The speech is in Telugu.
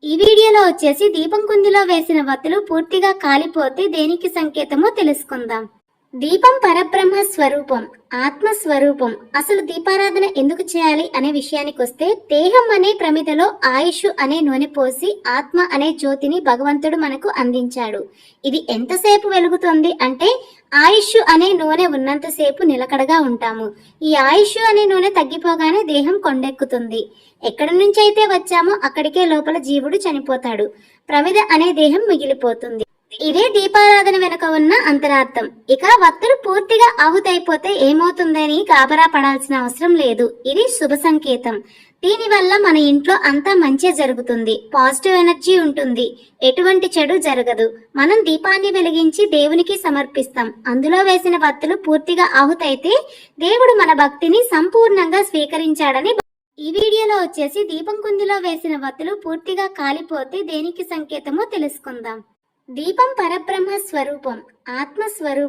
ఈ వీడియోలో వచ్చేసి దీపం కుందిలో వేసిన వత్తులు పూర్తిగా కాలిపోతే దేనికి సంకేతమో తెలుసుకుందాం. దీపం పరబ్రహ్మ స్వరూపం, ఆత్మ స్వరూపం. అసలు దీపారాధన ఎందుకు చేయాలి అనే విషయానికి వస్తే, దేహం అనే ప్రమిదలో ఆయుష్ అనే నూనె పోసి ఆత్మ అనే జ్యోతిని భగవంతుడు మనకు అందించాడు. ఇది ఎంతసేపు వెలుగుతుంది అంటే, ఆయుష్ అనే నూనె ఉన్నంతసేపు నిలకడగా ఉంటాము. ఈ ఆయుష్ అనే నూనె తగ్గిపోగానే దేహం కొండెక్కుతుంది. ఎక్కడి నుంచి అయితే వచ్చామో అక్కడికే లోపల జీవుడు చనిపోతాడు. ప్రమిద అనే దేహం మిగిలిపోతుంది. ఇదే దీపారాధన వెనుక ఉన్న అంతరార్థం. ఇక వత్తులు పూర్తిగా ఆహుతైపోతే ఏమవుతుందని గాబరా పడాల్సిన అవసరం లేదు. ఇది శుభ సంకేతం. దీనివల్ల మన ఇంట్లో అంతా మంచి జరుగుతుంది, పాజిటివ్ ఎనర్జీ ఉంటుంది, ఎటువంటి చెడు జరగదు. మనం దీపాన్ని వెలిగించి దేవునికి సమర్పిస్తాం. అందులో వేసిన వత్తులు పూర్తిగా ఆహుతైతే దేవుడు మన భక్తిని సంపూర్ణంగా స్వీకరించాడని. ఈ వీడియోలో వచ్చేసి దీపం కుందిలో వేసిన వత్తులు పూర్తిగా కాలిపోతే దేనికి సంకేతమో తెలుసుకుందాం. దీపం పరబ్రహ్మ స్వరూపం, ఆత్మ స్వరూపం.